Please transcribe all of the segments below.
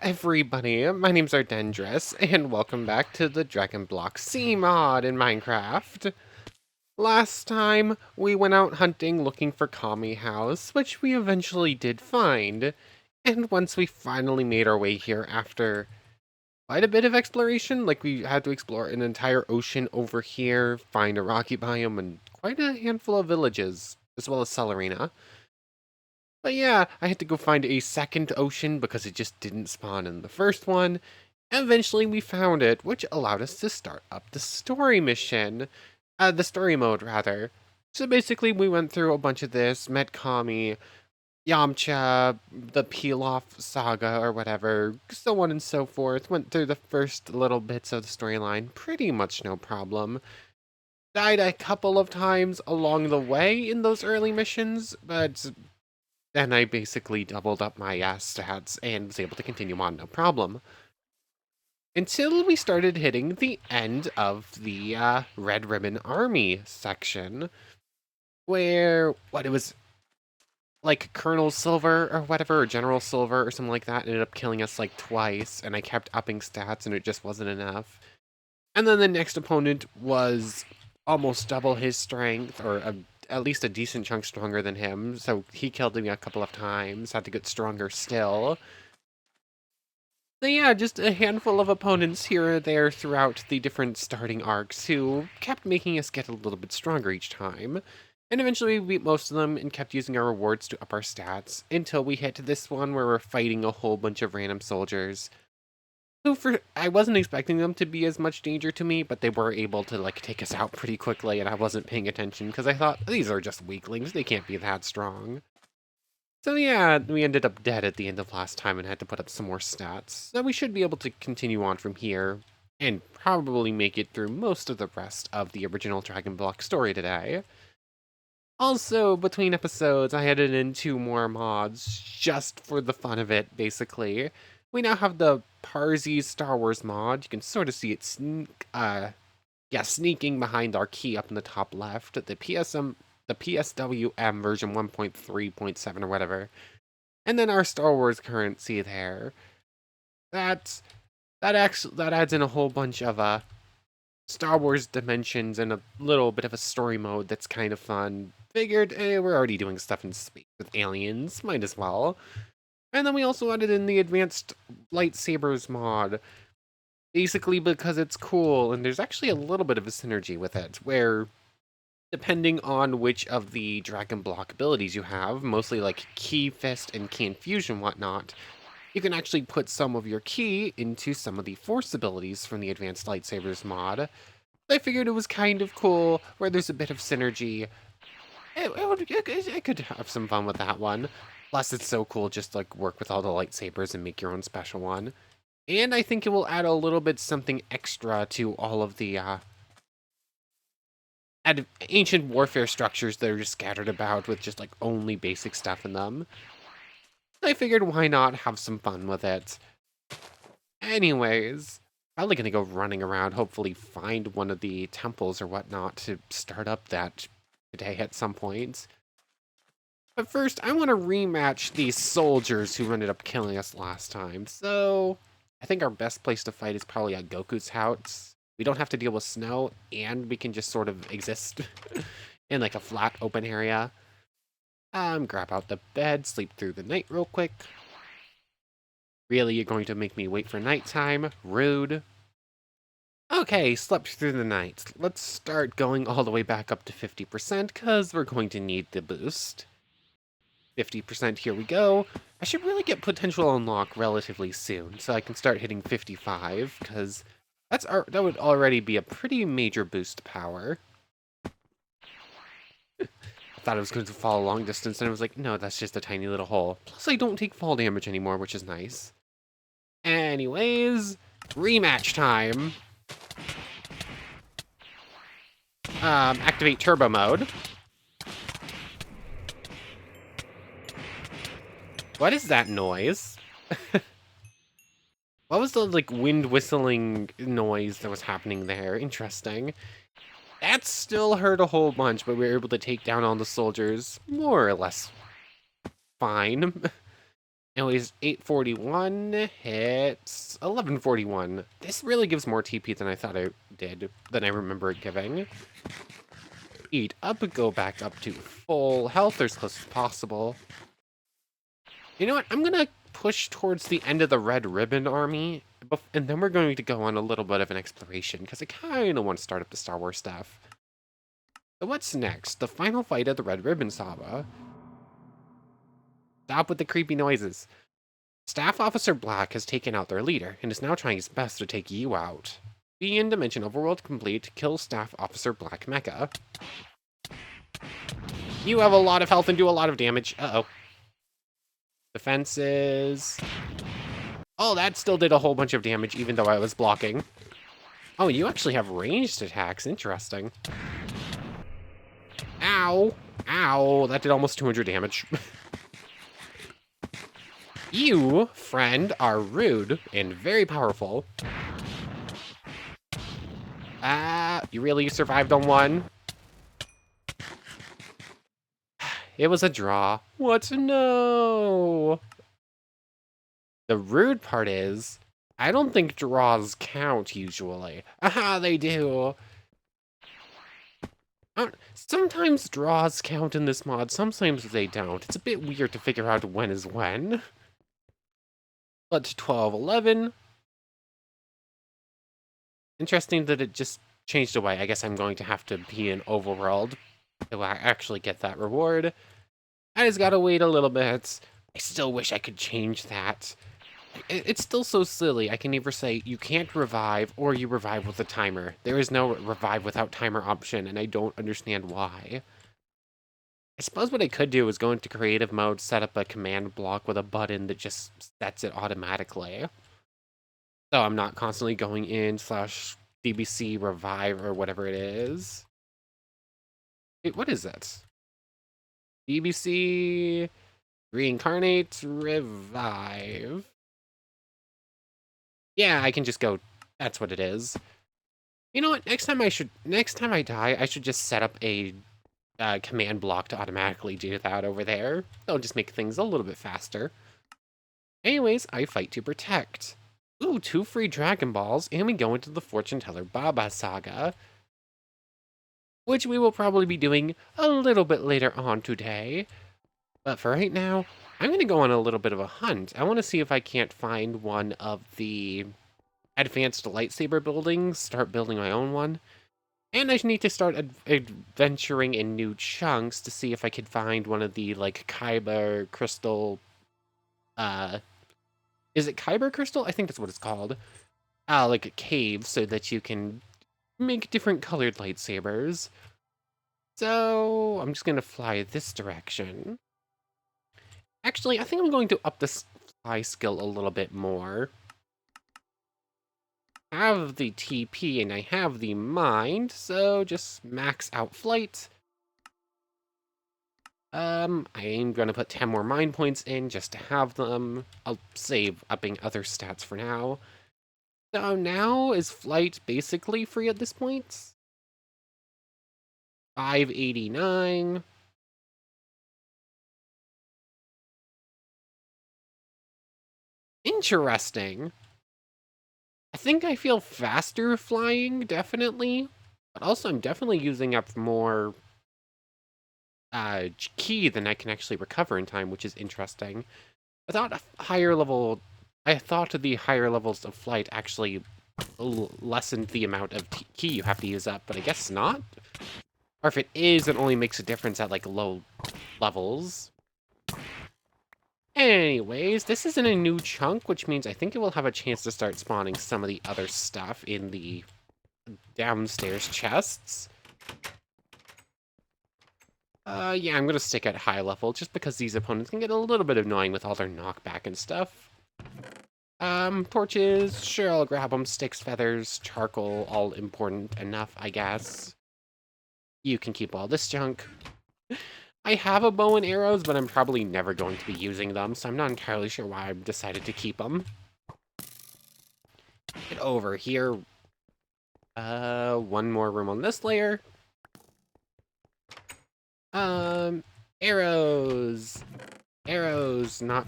everybody, my name's Ardendris, and welcome back to the Dragon Block C mod in Minecraft. Last time, we went out hunting looking for Kami House, which we eventually did find. And once we finally made our way here after quite a bit of exploration, like we had to explore an entire ocean over here, find a rocky biome, and quite a handful of villages, as well as Celerina. But yeah, I had to go find a second ocean because it just didn't spawn in the first one. Eventually we found it, which allowed us to start up the story mission. The story mode, rather. So basically we went through a bunch of this, met Kami, Yamcha, the Peel-Off saga or whatever, so on and so forth. Went through the first little bits of the storyline, pretty much no problem. Died a couple of times along the way in those early missions, but then I basically doubled up my stats and was able to continue on no problem. Until we started hitting the end of the Red Ribbon Army section, where, it was like Colonel Silver or whatever, or General Silver or something like that, ended up killing us like twice, and I kept upping stats and it just wasn't enough. And then the next opponent was almost double his strength, or at least a decent chunk stronger than him, so he killed me a couple of times, had to get stronger still. So yeah, just a handful of opponents here or there throughout the different starting arcs who kept making us get a little bit stronger each time. And eventually we beat most of them and kept using our rewards to up our stats until we hit this one where we're fighting a whole bunch of random soldiers. I wasn't expecting them to be as much danger to me, but they were able to like take us out pretty quickly, and I wasn't paying attention because I thought these are just weaklings, they can't be that strong. So yeah, we ended up dead at the end of last time and had to put up some more stats. So we should be able to continue on from here and probably make it through most of the rest of the original Dragon Block story today. Also, between episodes, I added in 2 more mods just for the fun of it, basically. We now have the Parsi Star Wars mod. You can sort of see it sneaking behind our key up in the top left. The PSWM version 1.3.7 or whatever. And then our Star Wars currency there. That adds in a whole bunch of Star Wars dimensions and a little bit of a story mode that's kind of fun. Figured, we're already doing stuff in space with aliens, might as well. And then we also added in the advanced lightsabers mod, basically because it's cool, and there's actually a little bit of a synergy with it, where depending on which of the Dragon Block abilities you have, mostly like Ki Fist and Ki Infusion whatnot, you can actually put some of your Ki into some of the Force abilities from the advanced lightsabers mod. I figured it was kind of cool, where there's a bit of synergy. I could have some fun with that one. Plus, it's so cool just like work with all the lightsabers and make your own special one. And I think it will add a little bit something extra to all of the ancient warfare structures that are just scattered about with just like only basic stuff in them. I figured why not have some fun with it. Anyways, probably gonna go running around, hopefully find one of the temples or whatnot to start up that today at some point. But first, I want to rematch these soldiers who ended up killing us last time. So, I think our best place to fight is probably at Goku's house. We don't have to deal with snow, and we can just sort of exist in like a flat open area. Grab out the bed, sleep through the night real quick. Really, you're going to make me wait for nighttime? Rude. Okay, slept through the night. Let's start going all the way back up to 50%, because we're going to need the boost. 50%, here we go. I should really get potential unlock relatively soon, so I can start hitting 55, because that would already be a pretty major boost power. I thought it was going to fall a long distance, and I was like, no, that's just a tiny little hole. Plus, I don't take fall damage anymore, which is nice. Anyways, rematch time. Activate turbo mode. What is that noise? What was the, like, wind whistling noise that was happening there? Interesting. That still hurt a whole bunch, but we were able to take down all the soldiers more or less fine. Anyways, 841 hits 1141. This really gives more TP than I thought I did, than I remember it giving. Eat up, go back up to full health or as close as possible. You know what? I'm gonna push towards the end of the Red Ribbon Army, and then we're going to go on a little bit of an exploration, because I kind of want to start up the Star Wars stuff. So what's next? The final fight of the Red Ribbon Saga. Stop with the creepy noises. Staff Officer Black has taken out their leader, and is now trying his best to take you out. Be in Dimension Overworld complete, kill Staff Officer Black Mecha. You have a lot of health and do a lot of damage. Uh-oh. Defenses. Oh, that still did a whole bunch of damage, even though I was blocking. Oh, you actually have ranged attacks. Interesting. Ow. Ow. That did almost 200 damage. You, friend, are rude and very powerful. You really survived on one? It was a draw. What? No. The rude part is, I don't think draws count usually. Aha, they do. Sometimes draws count in this mod, sometimes they don't. It's a bit weird to figure out when is when. But 1211. Interesting that it just changed away. I guess I'm going to have to be in Overworld to actually get that reward. I just gotta wait a little bit. I still wish I could change that. It's still so silly. I can either say you can't revive or you revive with a timer. There is no revive without timer option, and I don't understand why. I suppose what I could do is go into creative mode, set up a command block with a button that just sets it automatically. So I'm not constantly going in / DBC revive or whatever it is. Wait, what is it? DBC reincarnate revive. Yeah, I can just go. That's what it is. You know what? Next time I die, I should just set up a command block to automatically do that over there. That'll just make things a little bit faster. Anyways, I fight to protect. Ooh, 2 free Dragon Balls, and we go into the Fortune Teller Baba Saga, which we will probably be doing a little bit later on today. But for right now, I'm going to go on a little bit of a hunt. I want to see if I can't find one of the advanced lightsaber buildings, start building my own one. And I need to start adventuring in new chunks to see if I could find one of the, like, Kyber crystal, is it Kyber crystal? I think that's what it's called. Like a cave, so that you can make different colored lightsabers. So I'm just gonna fly this direction. Actually, I think I'm going to up the fly skill a little bit more. I have the TP and I have the mind, so just max out flight. I'm gonna put 10 more mind points in just to have them. I'll save upping other stats for now. So now is flight basically free at this point? 589. Interesting. I think I feel faster flying, definitely. But also I'm definitely using up more ki than I can actually recover in time, which is interesting. Without a higher level, I thought the higher levels of flight actually lessened the amount of ki you have to use up, but I guess not. Or if it is, it only makes a difference at, like, low levels. Anyways, this is in a new chunk, which means I think it will have a chance to start spawning some of the other stuff in the downstairs chests. Yeah, I'm gonna stick at high level, just because these opponents can get a little bit annoying with all their knockback and stuff. Torches, sure, I'll grab them. Sticks, feathers, charcoal, all important enough, I guess. You can keep all this junk. I have a bow and arrows, but I'm probably never going to be using them, so I'm not entirely sure why I've decided to keep them. Get over here. One more room on this layer. Arrows. Arrows, not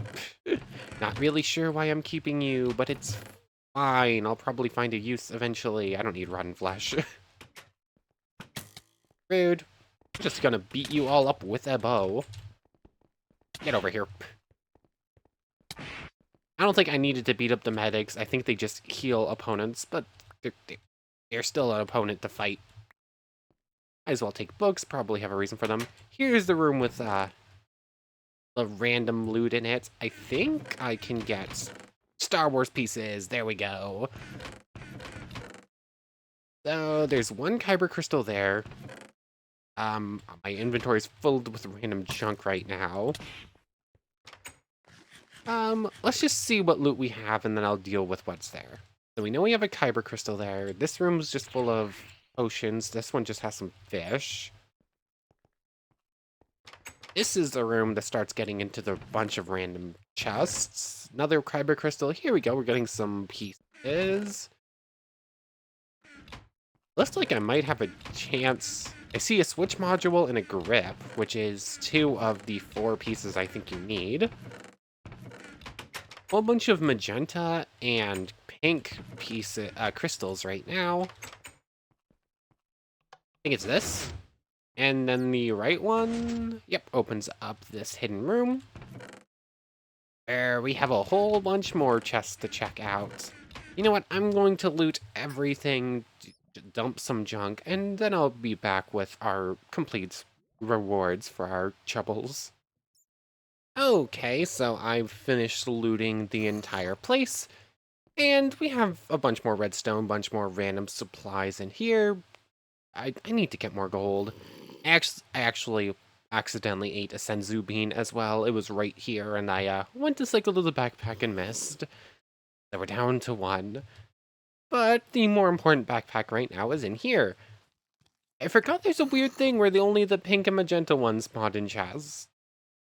not really sure why I'm keeping you, but it's fine. I'll probably find a use eventually. I don't need rotten flesh. Rude. I'm just gonna beat you all up with a bow. Get over here. I don't think I needed to beat up the medics. I think they just heal opponents, but they're still an opponent to fight. Might as well take books, probably have a reason for them. Here's the room with the random loot in it. I think I can get Star Wars pieces. There we go. So there's one Kyber crystal there. My inventory is filled with random junk right now. Let's just see what loot we have, and then I'll deal with what's there. So we know we have a Kyber crystal there. This room's just full of potions. This one just has some fish. This is the room that starts getting into the bunch of random chests. Another Kyber crystal. Here we go. We're getting some pieces. Looks like I might have a chance. I see a switch module and a grip, which is 2 of the 4 pieces I think you need. Whole bunch of magenta and pink crystals right now. I think it's this. And then the right one, yep, opens up this hidden room. Where we have a whole bunch more chests to check out. You know what, I'm going to loot everything, dump some junk, and then I'll be back with our complete rewards for our troubles. Okay, so I've finished looting the entire place, and we have a bunch more redstone, bunch more random supplies in here. I need to get more gold. I actually accidentally ate a senzu bean as well. It was right here, and I went to cycle to the backpack and missed. So we're down to 1. But the more important backpack right now is in here. I forgot there's a weird thing where only the pink and magenta ones spawned in chests.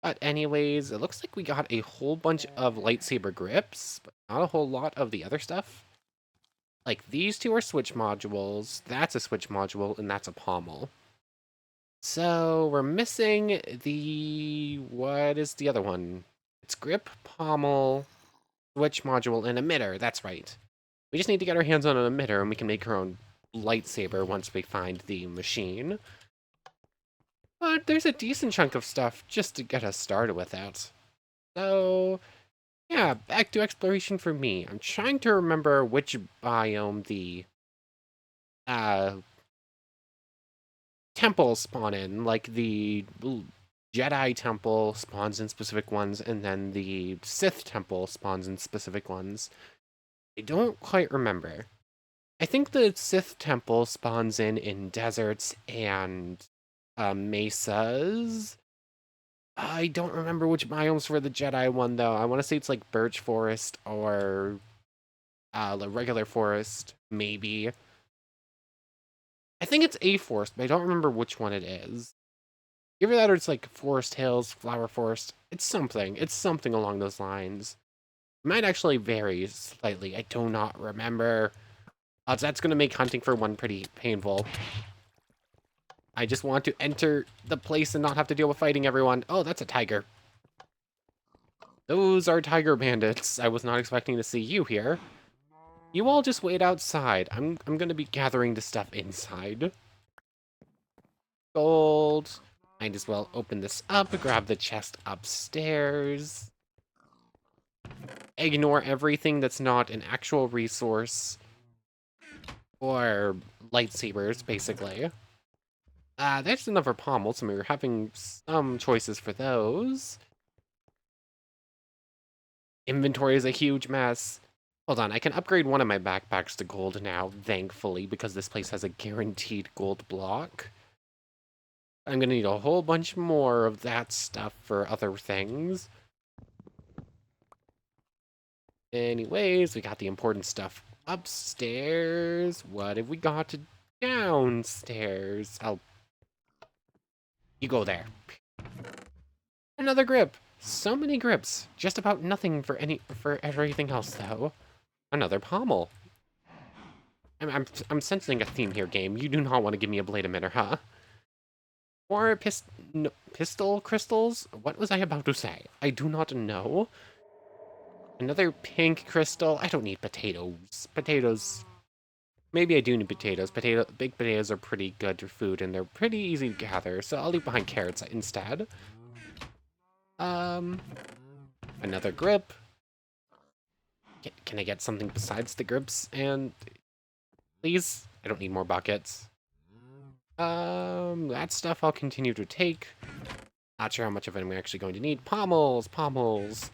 But anyways, it looks like we got a whole bunch of lightsaber grips, but not a whole lot of the other stuff. Like, these 2 are switch modules, that's a switch module, and that's a pommel. So, we're missing what is the other one? It's grip, pommel, switch module, and emitter, that's right. We just need to get our hands on an emitter, and we can make our own lightsaber once we find the machine. But there's a decent chunk of stuff just to get us started with that. So, yeah, back to exploration for me. I'm trying to remember which biome the temples spawn in. Like, the Jedi temple spawns in specific ones, and then the Sith temple spawns in specific ones. I don't quite remember. I think the Sith temple spawns in deserts and mesas. I don't remember which biomes for the Jedi one, though. I want to say it's like birch forest or the regular forest, maybe. I think it's a forest, but I don't remember which one it is. Either that or it's like forest hills, flower forest. It's something. It's something along those lines. It might actually vary slightly. I do not remember. That's going to make hunting for 1 pretty painful. I just want to enter the place and not have to deal with fighting everyone. Oh, that's a tiger. Those are tiger bandits. I was not expecting to see you here. You all just wait outside. I'm gonna be gathering the stuff inside. Gold. Might as well open this up, grab the chest upstairs. Ignore everything that's not an actual resource. Or lightsabers, basically. There's another pommel, so we're having some choices for those. Inventory is a huge mess. Hold on, I can upgrade one of my backpacks to gold now, thankfully, because this place has a guaranteed gold block. I'm gonna need a whole bunch more of that stuff for other things. Anyways, we got the important stuff upstairs. What have we got downstairs? You go there. Another grip. So many grips. Just about nothing for everything else, though. Another pommel. I'm sensing a theme here, game. You do not want to give me a blade emitter, huh? Or pistol crystals? What was I about to say? I do not know. Another pink crystal. I don't need potatoes. Potatoes. Maybe I do need potatoes. Big potatoes are pretty good for food, and they're pretty easy to gather, so I'll leave behind carrots instead. Um, another grip. Can I get something besides the grips? And please, I don't need more buckets. That stuff I'll continue to take. Not sure how much of it I'm actually going to need. Pommels, pommels.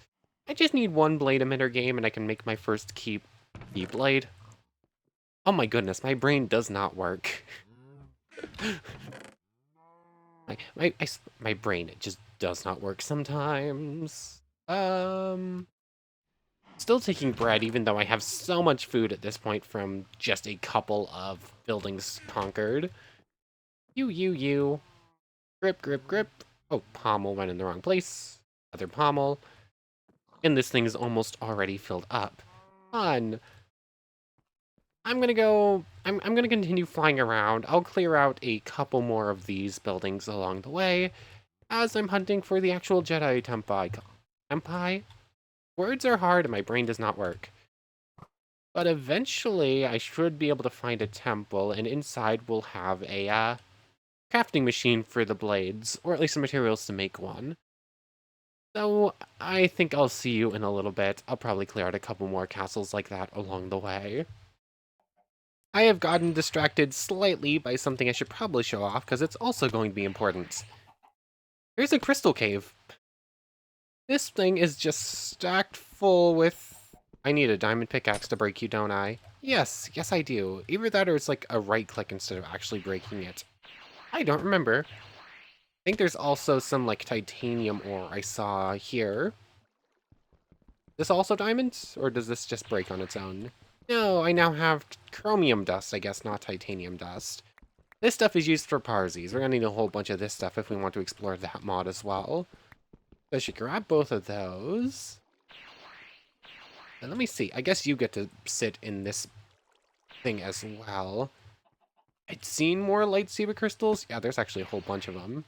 I just need one blade emitter game, and I can make my first key blade. Oh my goodness, my brain does not work. my brain, it just does not work sometimes. Still taking bread, even though I have so much food at this point from just a couple of buildings conquered. You. Grip, grip, grip. Oh, pommel went in the wrong place. Other pommel. And this thing is almost already filled up. Fun. I'm gonna continue flying around. I'll clear out a couple more of these buildings along the way as I'm hunting for the actual Jedi Tempai. Tempai? Words are hard and my brain does not work. But eventually I should be able to find a temple, and inside we'll have a crafting machine for the blades, or at least the materials to make one. So I think I'll see you in a little bit. I'll probably clear out a couple more castles like that along the way. I have gotten distracted slightly by something I should probably show off, because it's also going to be important. Here's a crystal cave. This thing is just stacked full with... I need a diamond pickaxe to break you, don't I? Yes, I do. Either that or it's like a right click instead of actually breaking it. I don't remember. I think there's also some like titanium ore I saw here. This also diamonds? Or does this just break on its own? No, I now have chromium dust, I guess, not titanium dust. This stuff is used for parsies. We're gonna need a whole bunch of this stuff if we want to explore that mod as well. So I should grab both of those. And let me see. I guess you get to sit in this thing as well. I'd seen more lightsaber crystals. Yeah, there's actually a whole bunch of them.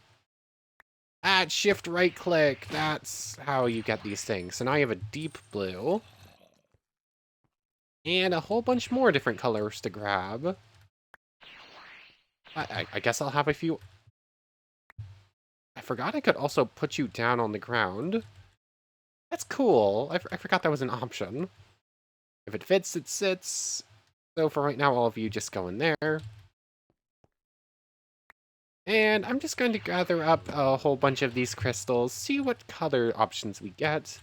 Shift right click. That's how you get these things. So now you have a deep blue. And a whole bunch more different colors to grab. I guess I'll have a few... I forgot I could also put you down on the ground. That's cool. I forgot that was an option. If it fits, it sits. So for right now, all of you just go in there. And I'm just going to gather up a whole bunch of these crystals, see what color options we get,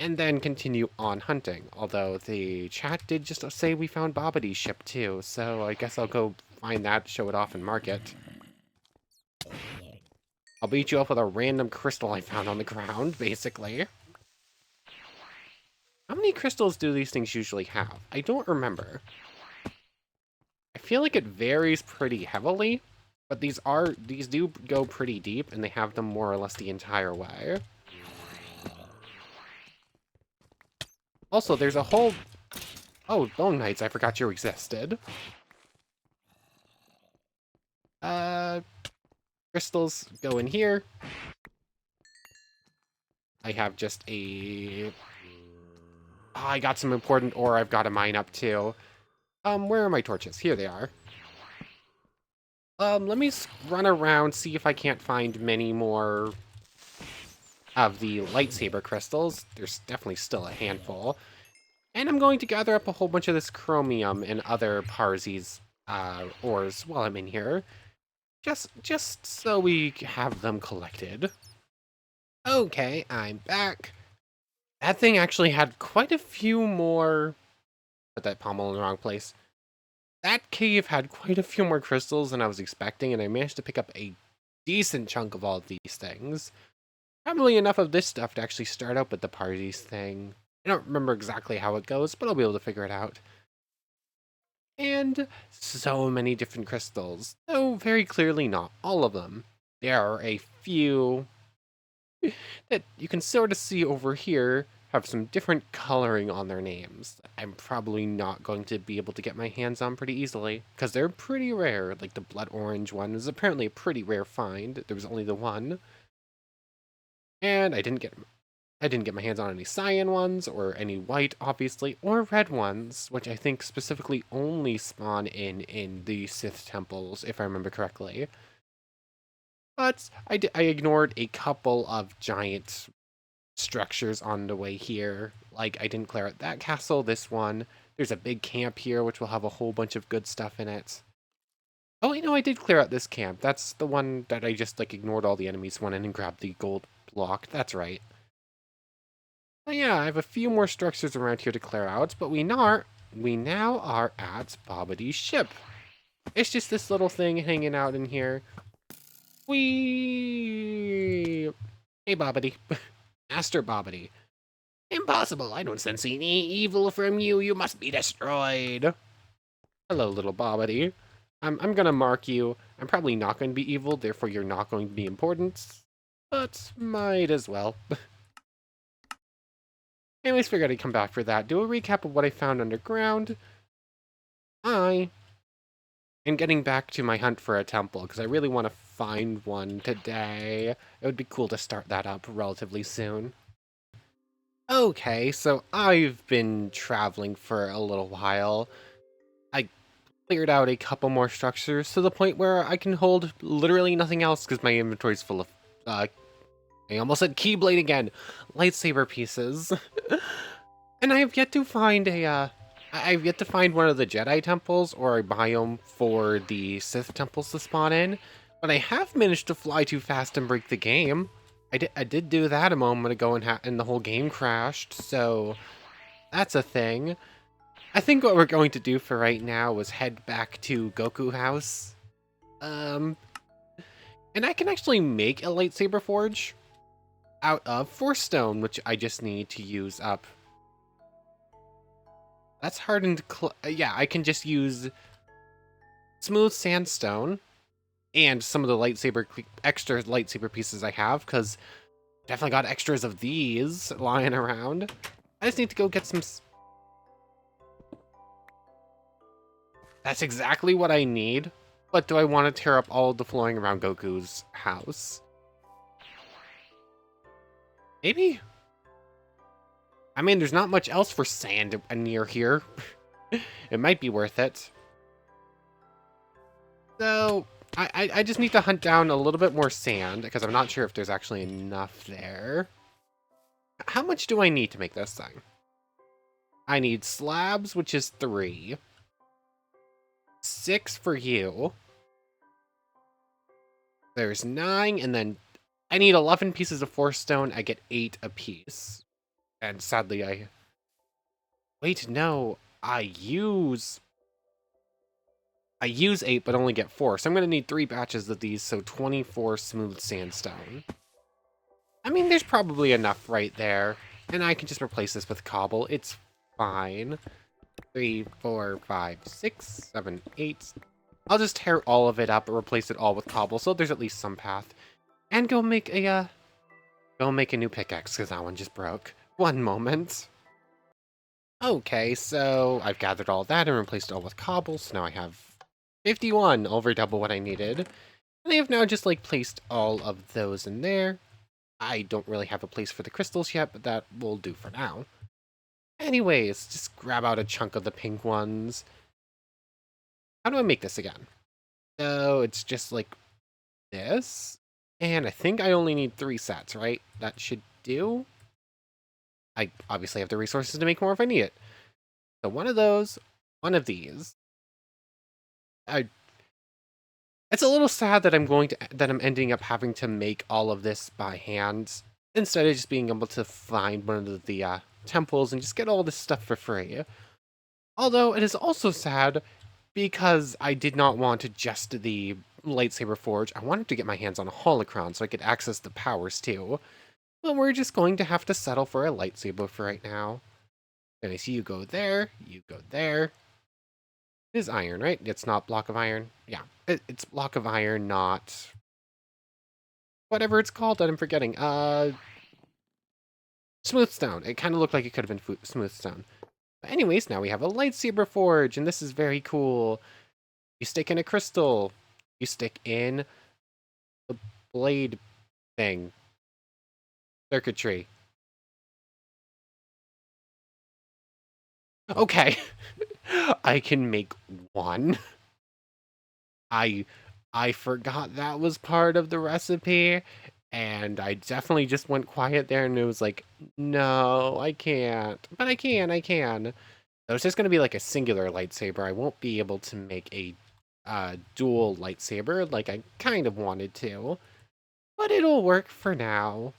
and then continue on hunting. Although the chat did just say we found Bobity's ship too, so I guess I'll go find that, show it off, and mark it. I'll beat you up with a random crystal I found on the ground, basically. How many crystals do these things usually have? I don't remember. I feel like it varies pretty heavily, but these do go pretty deep, and they have them more or less the entire way. Also, there's a whole... Oh, Bone Knights, I forgot you existed. Crystals go in here. I have just a... Oh, I got some important ore I've got to mine up too. Where are my torches? Here they are. Let me run around, see if I can't find many more of the lightsaber crystals. There's definitely still a handful. And I'm going to gather up a whole bunch of this chromium and other parsies ores while I'm in here. Just so we have them collected. Okay, I'm back. That thing actually had quite a few more... Put that pommel in the wrong place. That cave had quite a few more crystals than I was expecting, and I managed to pick up a decent chunk of all of these things. Probably enough of this stuff to actually start out with the parties thing. I don't remember exactly how it goes, but I'll be able to figure it out. And so many different crystals, though very clearly not all of them. There are a few that you can sort of see over here have some different coloring on their names. I'm probably not going to be able to get my hands on pretty easily because they're pretty rare. Like the blood orange one is apparently a pretty rare find. There was only the one, and I didn't get my hands on any cyan ones or any white, obviously, or red ones, which I think specifically only spawn in the Sith temples, if I remember correctly. But I ignored a couple of giant structures on the way here. Like, I didn't clear out that castle, this one. There's a big camp here, which will have a whole bunch of good stuff in it. Oh, I did clear out this camp. That's the one that I just, like, ignored all the enemies, went in and grabbed the gold block. That's right. But yeah, I have a few more structures around here to clear out, but we now are at Bobity's ship. It's just this little thing hanging out in here. Whee! Hey, Bobbity. Master Bobbity. Impossible! I don't sense any evil from you. You must be destroyed. Hello, little Bobbity. I'm gonna mark you. I'm probably not going to be evil, therefore you're not going to be important. But might as well. Anyways, figured I'd come back for that. Do a recap of what I found underground. I am getting back to my hunt for a temple, because I really want to find one today. It would be cool to start that up relatively soon. Okay, so I've been traveling for a little while. I cleared out a couple more structures to the point where I can hold literally nothing else because my inventory's full of, I almost said Keyblade again, lightsaber pieces. And I have yet to find I've yet to find one of the Jedi temples or a biome for the Sith temples to spawn in, but I have managed to fly too fast and break the game. I did do that a moment ago and the whole game crashed, so that's a thing. I think what we're going to do for right now is head back to Goku House. And I can actually make a lightsaber forge out of Force Stone, which I just need to use up. That's hardened. Yeah, I can just use smooth sandstone and some of the extra lightsaber pieces I have, because definitely got extras of these lying around. I just need to go get some. That's exactly what I need. But do I want to tear up all of the flooring around Goku's house? Maybe? I mean, there's not much else for sand near here. It might be worth it. So, I just need to hunt down a little bit more sand, because I'm not sure if there's actually enough there. How much do I need to make this thing? I need slabs, which is 3. 6 for you. There's 9, and then I need 11 pieces of Force Stone. I get 8 apiece. And sadly, wait, no. I use 8, but only get 4. So I'm going to need 3 batches of these, so 24 smooth sandstone. I mean, there's probably enough right there. And I can just replace this with cobble. It's fine. 3, 4, 5, 6, 7, 8. I'll just tear all of it up and replace it all with cobble, so there's at least some path. And go make a new pickaxe, because that one just broke. One moment. Okay, so I've gathered all that and replaced it all with cobble, so now I have 51, over double what I needed. And I have now just, like, placed all of those in there. I don't really have a place for the crystals yet, but that will do for now. Anyways, just grab out a chunk of the pink ones. How do I make this again? So it's just like this. And I think I only need 3 sets, right? That should do. I obviously have the resources to make more if I need it. So one of those, one of these. It's a little sad that I'm ending up having to make all of this by hand instead of just being able to find one of the temples and just get all this stuff for free. Although it is also sad because I did not want just the lightsaber forge. I wanted to get my hands on a holocron so I could access the powers too. But we're just going to have to settle for a lightsaber for right now. And I see you go there, you go there. It is iron, right? It's not block of iron. Yeah, it's block of iron, not whatever it's called that I'm forgetting. Smooth stone. It kind of looked like it could have been smooth stone. But anyways, now we have a lightsaber forge, and this is very cool. You stick in a crystal. You stick in the blade thing. Circuitry. Okay. I can make one. I I forgot that was part of the recipe, and I definitely just went quiet there, and it was like, no, I can't. But I can. So it's just gonna be like a singular lightsaber. I won't be able to make a dual lightsaber like I kind of wanted to, but it'll work for now.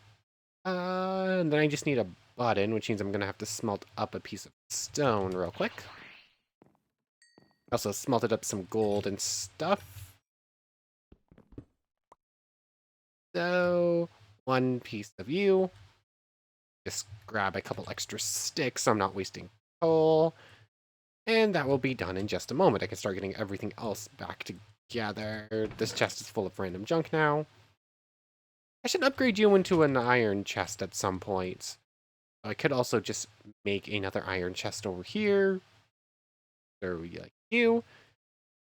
And then I just need a button, which means I'm gonna have to smelt up a piece of stone real quick. Also smelted up some gold and stuff. So, one piece of you. Just grab a couple extra sticks so I'm not wasting coal. And that will be done in just a moment. I can start getting everything else back together. This chest is full of random junk now. I should upgrade you into an iron chest at some point. I could also just make another iron chest over here. There we go, like you.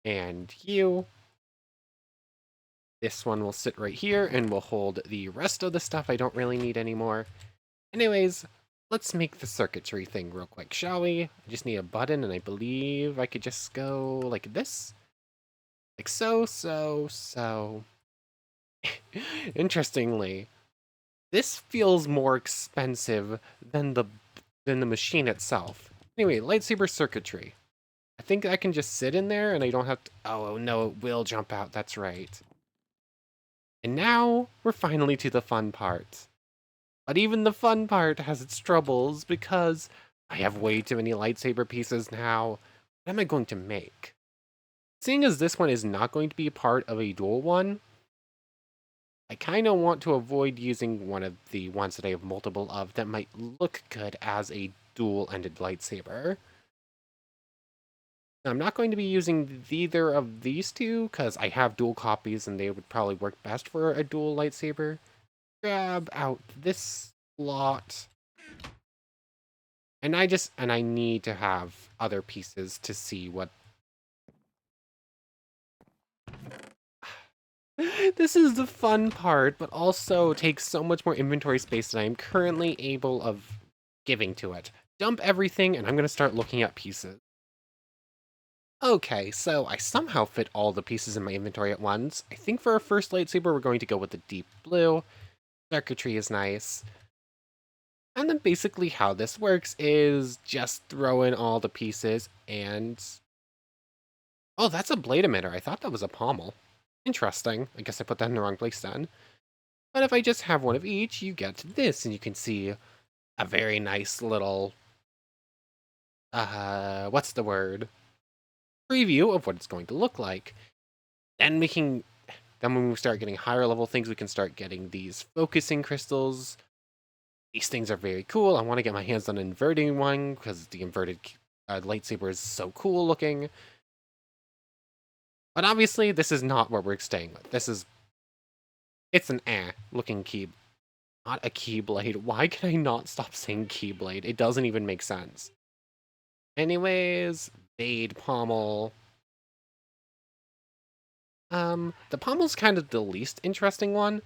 And you. This one will sit right here and will hold the rest of the stuff I don't really need anymore. Anyways, let's make the circuitry thing real quick, shall we? I just need a button, and I believe I could just go like this. Like so. Interestingly, this feels more expensive than the machine itself. Anyway, lightsaber circuitry. I think I can just sit in there and I don't have to... Oh, no, it will jump out. That's right. And now, we're finally to the fun part. But even the fun part has its troubles because I have way too many lightsaber pieces now. What am I going to make? Seeing as this one is not going to be part of a dual one, I kind of want to avoid using one of the ones that I have multiple of that might look good as a dual-ended lightsaber. Now, I'm not going to be using either of these two because I have dual copies and they would probably work best for a dual lightsaber. Grab out this slot. And I need to have other pieces to see what... This is the fun part, but also takes so much more inventory space than I am currently able of giving to it. Dump everything, and I'm going to start looking at pieces. Okay, so I somehow fit all the pieces in my inventory at once. I think for our first lightsaber, we're going to go with the deep blue. Circuitry is nice. And then basically how this works is just throw in all the pieces and... Oh, that's a blade emitter. I thought that was a pommel. Interesting. I guess I put that in the wrong place then. But if I just have one of each, you get this, and you can see a very nice little... what's the word? Preview of what it's going to look like. Then when we start getting higher level things, we can start getting these focusing crystals. These things are very cool. I want to get my hands on an inverting one because the inverted lightsaber is so cool looking. But obviously, this is not what we're staying with. It's an looking key. Not a keyblade. Why can I not stop saying keyblade? It doesn't even make sense. Anyways, Bade pommel. The pommel's kind of the least interesting one.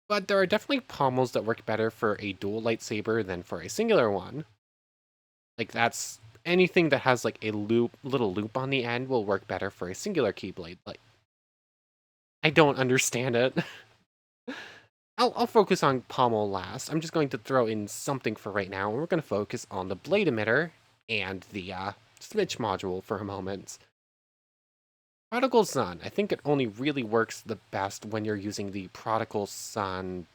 But there are definitely pommels that work better for a dual lightsaber than for a singular one. Like, that's... Anything that has, like, a little loop on the end will work better for a singular keyblade. Like, I don't understand it. I'll focus on pommel last. I'm just going to throw in something for right now, and we're going to focus on the blade emitter and the switch module for a moment. Prodigal Son. I think it only really works the best when you're using the Prodigal Son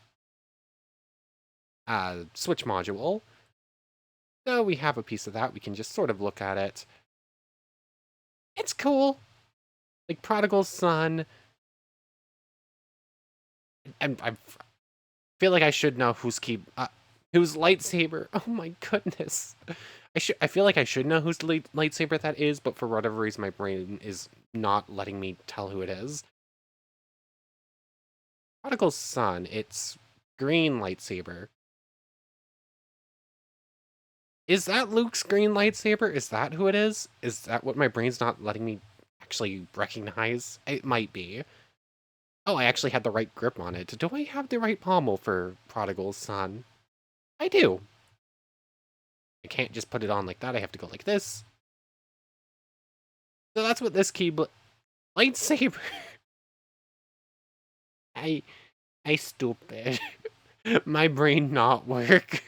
switch module. So we have a piece of that. We can just sort of look at it. It's cool. Like Prodigal Son. And I feel like I should know whose lightsaber. Oh my goodness. I feel like I should know whose lightsaber that is, but for whatever reason my brain is not letting me tell who it is. Prodigal Son, it's green lightsaber. Is that Luke's green lightsaber? Is that who it is? Is that what my brain's not letting me actually recognize? It might be. Oh, I actually had the right grip on it. Do I have the right pommel for Prodigal's Son? I do. I can't just put it on like that. I have to go like this. So that's what this lightsaber. I stupid. My brain not work.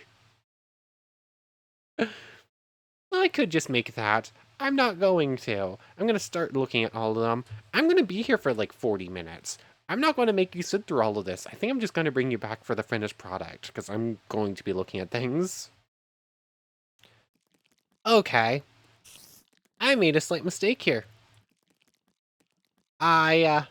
I could just make that. I'm not going to. I'm going to start looking at all of them. I'm going to be here for like 40 minutes. I'm not going to make you sit through all of this. I think I'm just going to bring you back for the finished product, because I'm going to be looking at things. Okay. I made a slight mistake here. I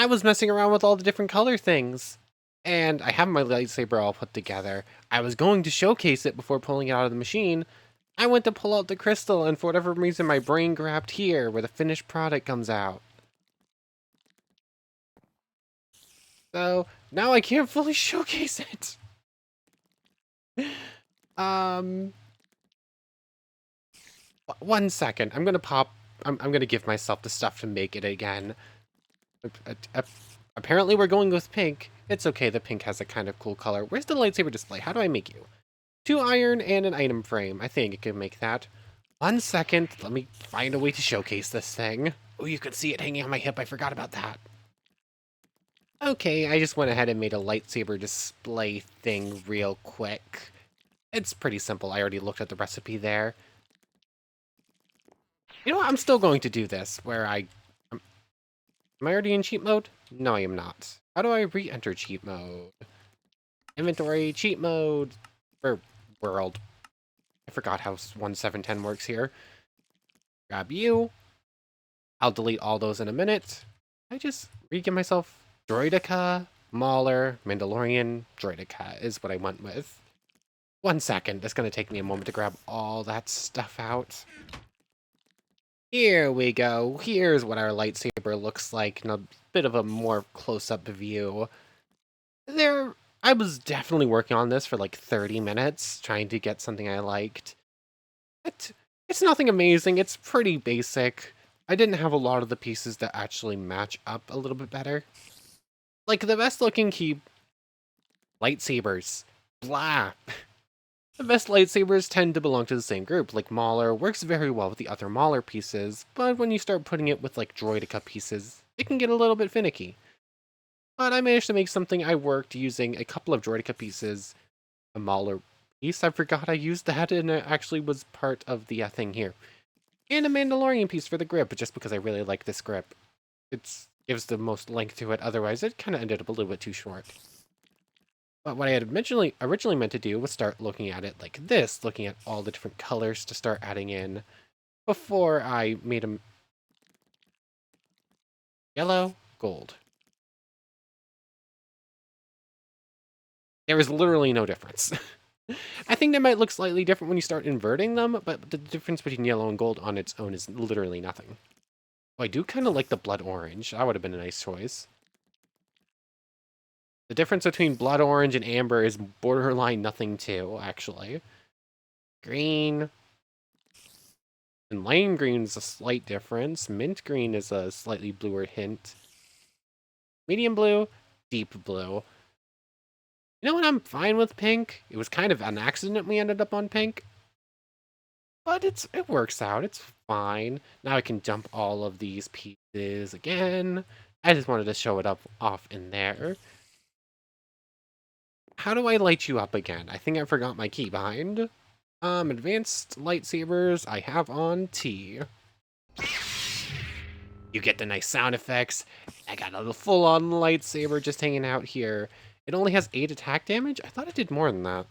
was messing around with all the different color things. And I have my lightsaber all put together. I was going to showcase it before pulling it out of the machine. I went to pull out the crystal, and for whatever reason, my brain grabbed here, where the finished product comes out. So, now I can't fully showcase it. One second. I'm gonna give myself the stuff to make it again. Apparently we're going with pink. It's okay, the pink has a kind of cool color. Where's the lightsaber display? How do I make you? 2 iron and an item frame. I think I can make that. 1 second. Let me find a way to showcase this thing. Oh, you can see it hanging on my hip. I forgot about that. Okay, I just went ahead and made a lightsaber display thing real quick. It's pretty simple. I already looked at the recipe there. You know what? I'm still going to do this, where am I already in cheat mode? No, I am not. How do I re-enter cheat mode? Inventory, cheat mode, or world. I forgot how 1710 works here. Grab you. I'll delete all those in a minute. I just re-give myself Droidica, Mauler, Mandalorian, Droidica is what I went with. 1 second. It's going to take me a moment to grab all that stuff out. Here we go. Here's what our lightsaber looks like in a bit of a more close-up view. I was definitely working on this for like 30 minutes, trying to get something I liked. It's nothing amazing. It's pretty basic. I didn't have a lot of the pieces that actually match up a little bit better. Like, the best-looking lightsabers. Blah. The best lightsabers tend to belong to the same group. Like, Mauler works very well with the other Mauler pieces, but when you start putting it with, like, Droidica pieces, it can get a little bit finicky. But I managed to make something I worked using a couple of Droidica pieces, a Mauler piece. I forgot I used that, and it actually was part of the thing here. And a Mandalorian piece for the grip, just because I really like this grip. It gives the most length to it, otherwise it kind of ended up a little bit too short. But what I had originally meant to do was start looking at it like this, looking at all the different colors to start adding in before I made them yellow, gold. There is literally no difference. I think they might look slightly different when you start inverting them, but the difference between yellow and gold on its own is literally nothing. Oh, I do kind of like the blood orange. That would have been a nice choice. The difference between blood orange and amber is borderline nothing too, actually. Green. And lime green is a slight difference. Mint green is a slightly bluer hint. Medium blue, deep blue. You know what? I'm fine with pink. It was kind of an accident we ended up on pink. But it works out. It's fine. Now I can dump all of these pieces again. I just wanted to show it off in there. How do I light you up again? I think I forgot my key behind. Advanced lightsabers, I have on T. You get the nice sound effects. I got a full-on lightsaber just hanging out here. It only has 8 attack damage? I thought it did more than that.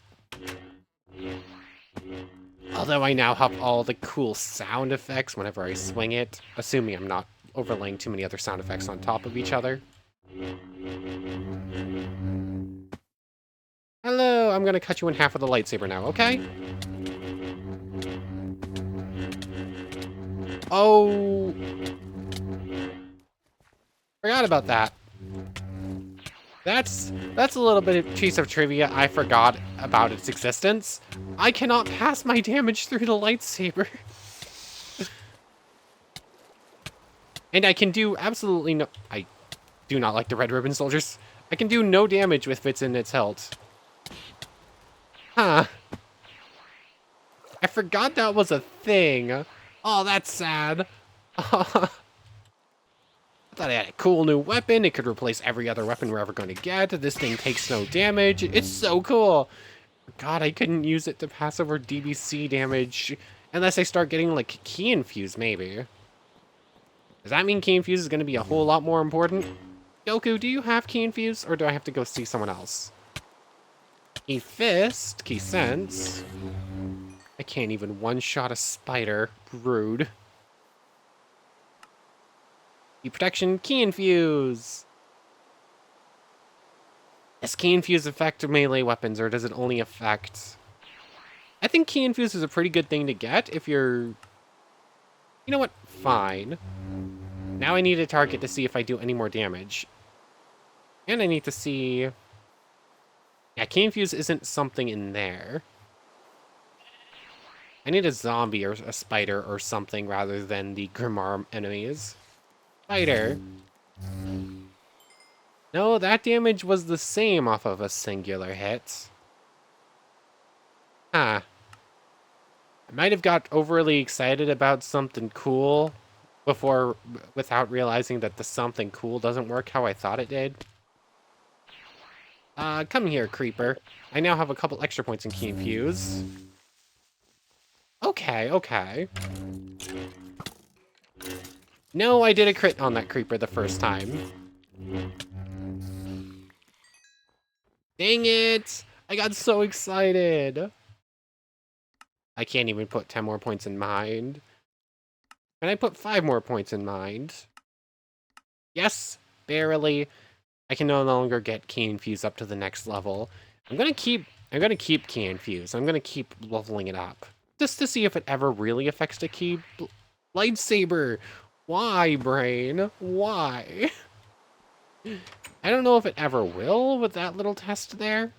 Although I now have all the cool sound effects whenever I swing it, assuming I'm not overlaying too many other sound effects on top of each other. Hello, I'm gonna cut you in half with a lightsaber now, okay? Oh! Forgot about that. That's a little bit of piece of trivia I forgot about its existence. I cannot pass my damage through the lightsaber. And I can do absolutely no... I do not like the red ribbon soldiers. I can do no damage with it's in its hilt. Huh. I forgot that was a thing. Oh, that's sad. I thought I had a cool new weapon. It could replace every other weapon we're ever going to get. This thing takes no damage. It's so cool. God, I couldn't use it to pass over DBC damage unless I start getting, like, key infuse, maybe. Does that mean key infuse is going to be a whole lot more important? Goku, do you have key infuse, or do I have to go see someone else? Key fist, key sense. I can't even one-shot a spider. Rude. Key protection, key infuse. Does key infuse affect melee weapons, or does it only affect... I think key infuse is a pretty good thing to get if you're... You know what? Fine. Now I need a target to see if I do any more damage. And I need to see... Yeah, key infuse isn't something in there. I need a zombie or a spider or something rather than the Grimar enemies. Spider. No, that damage was the same off of a singular hit. Huh. I might have got overly excited about something cool without realizing that the something cool doesn't work how I thought it did. Come here, creeper. I now have a couple extra points in key infuse. Okay, okay. No, I did a crit on that creeper the first time. Dang it! I got so excited. I can't even put 10 more points in mind. Can I put 5 more points in mind? Yes, barely. I can no longer get key infuse up to the next level. I'm gonna keep key infuse. I'm gonna keep leveling it up. Just to see if it ever really affects the key. Lightsaber! Why, brain? Why? I don't know if it ever will with that little test there.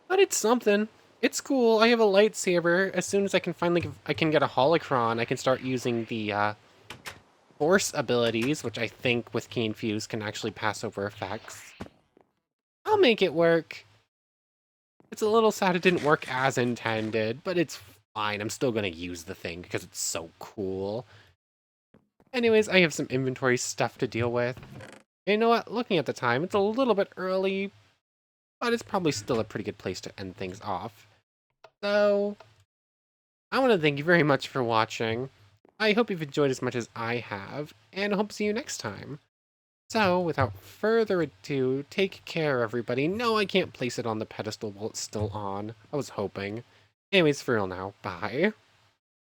But it's something. It's cool. I have a lightsaber. As soon as I can finally get a holocron, I can start using the force abilities, which I think with key infuse can actually pass over effects. I'll make it work. It's a little sad it didn't work as intended, but it's fine. I'm still gonna use the thing because it's so cool. Anyways, I have some inventory stuff to deal with. And you know what? Looking at the time, it's a little bit early, but it's probably still a pretty good place to end things off. So, I want to thank you very much for watching. I hope you've enjoyed as much as I have, and I hope to see you next time. So, without further ado, take care, everybody. No, I can't place it on the pedestal while it's still on. I was hoping. Anyways, for real now. Bye.